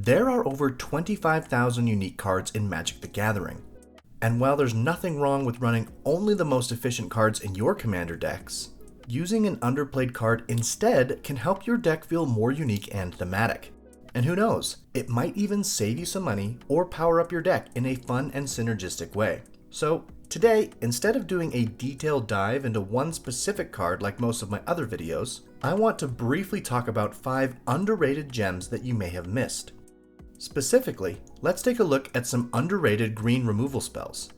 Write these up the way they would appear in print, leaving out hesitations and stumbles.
There are over 25,000 unique cards in Magic the Gathering. And while there's nothing wrong with running only the most efficient cards in your commander decks, using an underplayed card instead can help your deck feel more unique and thematic. And who knows, it might even save you some money or power up your deck in a fun and synergistic way. So today, instead of doing a detailed dive into one specific card like most of my other videos, I want to briefly talk about 5 underrated gems that you may have missed. Specifically, let's take a look at some underrated green removal spells.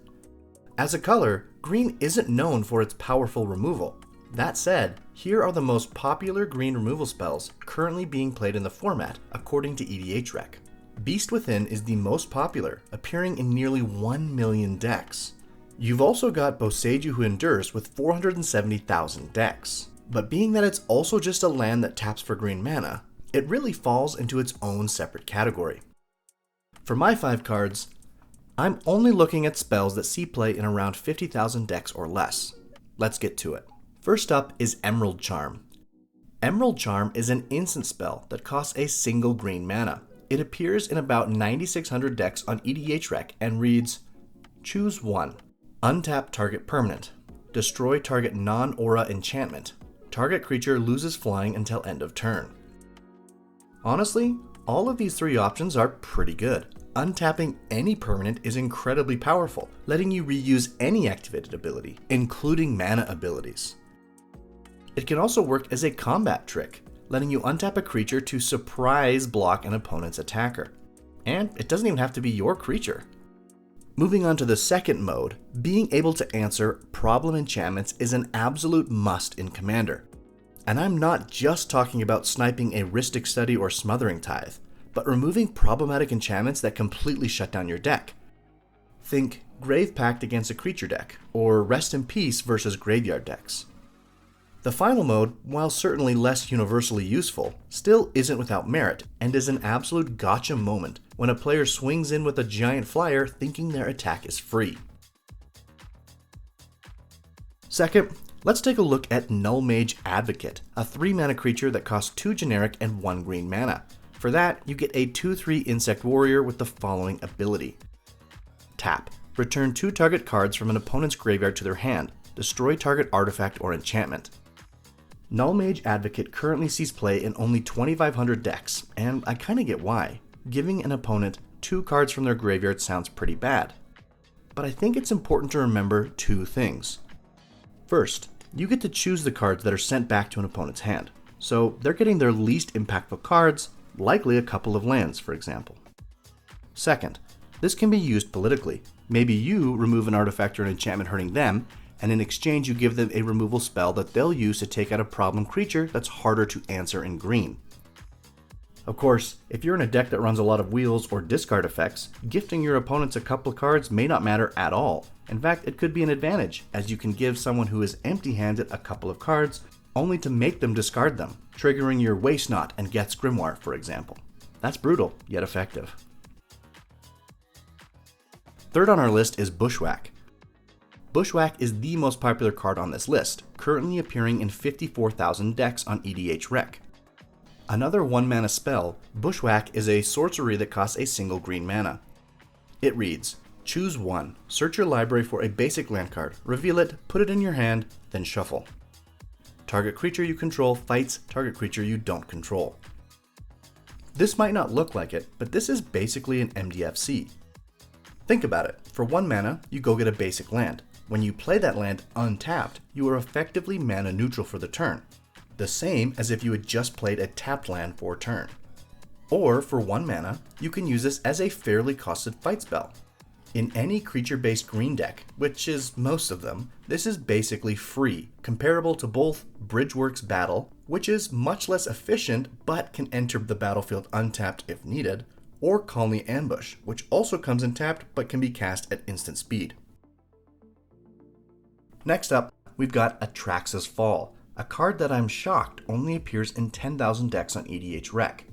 As a color, green isn't known for its powerful removal. That said, here are the most popular green removal spells currently being played in the format, according to EDH Rec. Beast Within is the most popular, appearing in nearly 1 million decks. You've also got Boseiju Who Endures with 470,000 decks. But being that it's also just a land that taps for green mana, it really falls into its own separate category. For my 5 cards, I'm only looking at spells that see play in around 50,000 decks or less. Let's get to it. First up is Emerald Charm. Emerald Charm is an instant spell that costs a single green mana. It appears in about 9,600 decks on EDH Rec and reads, choose 1. Untap target permanent. Destroy target non-aura enchantment. Target creature loses flying until end of turn. Honestly, all of these 3 options are pretty good. Untapping any permanent is incredibly powerful, letting you reuse any activated ability, including mana abilities. It can also work as a combat trick, letting you untap a creature to surprise block an opponent's attacker. And it doesn't even have to be your creature. Moving on to the second mode, being able to answer problem enchantments is an absolute must in Commander. And I'm not just talking about sniping a Rhystic Study or Smothering Tithe, but removing problematic enchantments that completely shut down your deck. Think Grave Pact against a creature deck, or Rest in Peace versus graveyard decks. The final mode, while certainly less universally useful, still isn't without merit, and is an absolute gotcha moment when a player swings in with a giant flyer thinking their attack is free. Second, let's take a look at Nullmage Advocate, a 3-mana creature that costs 2 generic and 1 green mana. For that, you get a 2/3 Insect Warrior with the following ability. Tap. Return 2 target cards from an opponent's graveyard to their hand. Destroy target artifact or enchantment. Nullmage Advocate currently sees play in only 2,500 decks, and I kinda get why. Giving an opponent 2 cards from their graveyard sounds pretty bad. But I think it's important to remember 2 things. First, you get to choose the cards that are sent back to an opponent's hand, so they're getting their least impactful cards, likely a couple of lands, for example. Second, this can be used politically. Maybe you remove an artifact or an enchantment hurting them, and in exchange you give them a removal spell that they'll use to take out a problem creature that's harder to answer in green. Of course, if you're in a deck that runs a lot of wheels or discard effects, gifting your opponents a couple of cards may not matter at all. In fact, it could be an advantage, as you can give someone who is empty-handed a couple of cards, only to make them discard them, triggering your Waste Not and Geth's Grimoire, for example. That's brutal, yet effective. Third on our list is Bushwack. Bushwack is the most popular card on this list, currently appearing in 54,000 decks on EDH Rec. Another 1-mana spell, Bushwack is a sorcery that costs a single green mana. It reads, choose 1, search your library for a basic land card, reveal it, put it in your hand, then shuffle. Target creature you control fights target creature you don't control. This might not look like it, but this is basically an MDFC. Think about it, for 1 mana, you go get a basic land. When you play that land untapped, you are effectively mana neutral for the turn. The same as if you had just played a tapped land for a turn. Or, for 1 mana, you can use this as a fairly costed fight spell. In any creature-based green deck, which is most of them, this is basically free, comparable to both Bridgeworks Battle, which is much less efficient but can enter the battlefield untapped if needed, or Colony Ambush, which also comes in tapped but can be cast at instant speed. Next up, we've got Atraxa's Fall, a card that I'm shocked only appears in 10,000 decks on EDH Rec.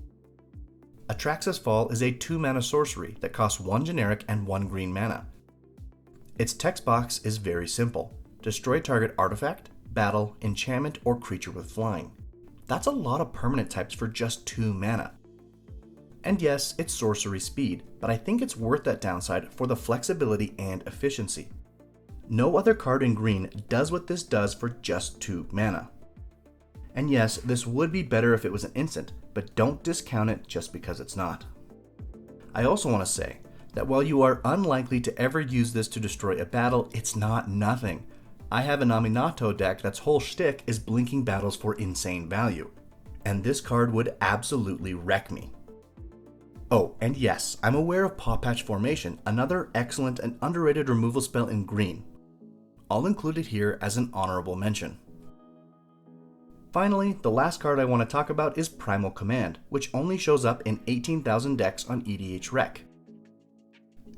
Atraxa's Fall is a 2-mana sorcery that costs 1 generic and 1 green mana. Its text box is very simple. Destroy target artifact, battle, enchantment, or creature with flying. That's a lot of permanent types for just 2 mana. And yes, it's sorcery speed, but I think it's worth that downside for the flexibility and efficiency. No other card in green does what this does for just 2 mana. And yes, this would be better if it was an instant, but don't discount it just because it's not. I also want to say that while you are unlikely to ever use this to destroy a battle, it's not nothing. I have an Aminato deck that's whole shtick is blinking battles for insane value, and this card would absolutely wreck me. Oh, and yes, I'm aware of Paw Patch Formation, another excellent and underrated removal spell in green. I'll include it here as an honorable mention. Finally, the last card I want to talk about is Primal Command, which only shows up in 18,000 decks on EDH Rec.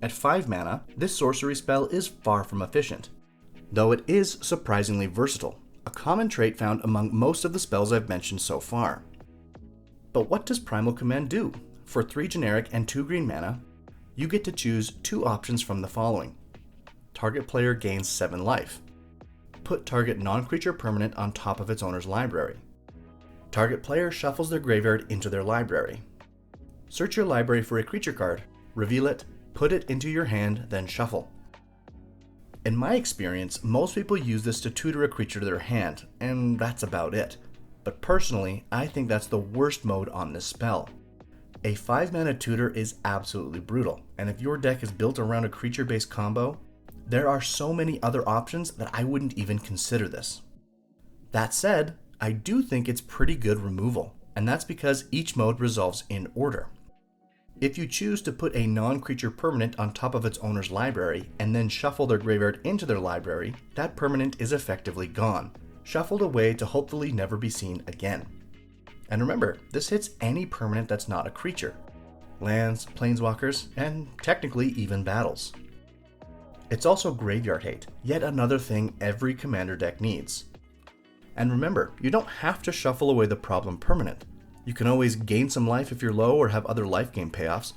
At 5 mana, this sorcery spell is far from efficient, though it is surprisingly versatile, a common trait found among most of the spells I've mentioned so far. But what does Primal Command do? For 3 generic and 2 green mana, you get to choose 2 options from the following. Target player gains 7 life. Put target non-creature permanent on top of its owner's library. Target player shuffles their graveyard into their library. Search your library for a creature card, reveal it, put it into your hand, then shuffle. In my experience, most people use this to tutor a creature to their hand, and that's about it. But personally, I think that's the worst mode on this spell. A 5 mana tutor is absolutely brutal, and if your deck is built around a creature-based combo, there are so many other options that I wouldn't even consider this. That said, I do think it's pretty good removal, and that's because each mode resolves in order. If you choose to put a non-creature permanent on top of its owner's library and then shuffle their graveyard into their library, that permanent is effectively gone, shuffled away to hopefully never be seen again. And remember, this hits any permanent that's not a creature. Lands, planeswalkers, and technically even battles. It's also graveyard hate, yet another thing every commander deck needs. And remember, you don't have to shuffle away the problem permanent. You can always gain some life if you're low or have other life gain payoffs,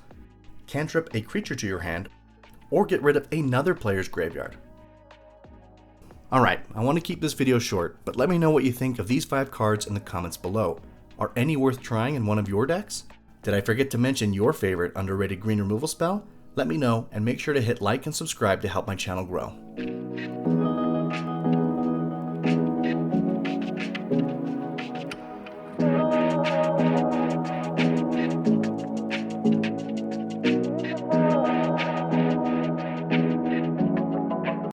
cantrip a creature to your hand, or get rid of another player's graveyard. Alright, I want to keep this video short, but let me know what you think of these 5 cards in the comments below. Are any worth trying in one of your decks? Did I forget to mention your favorite underrated green removal spell? Let me know, and make sure to hit like and subscribe to help my channel grow.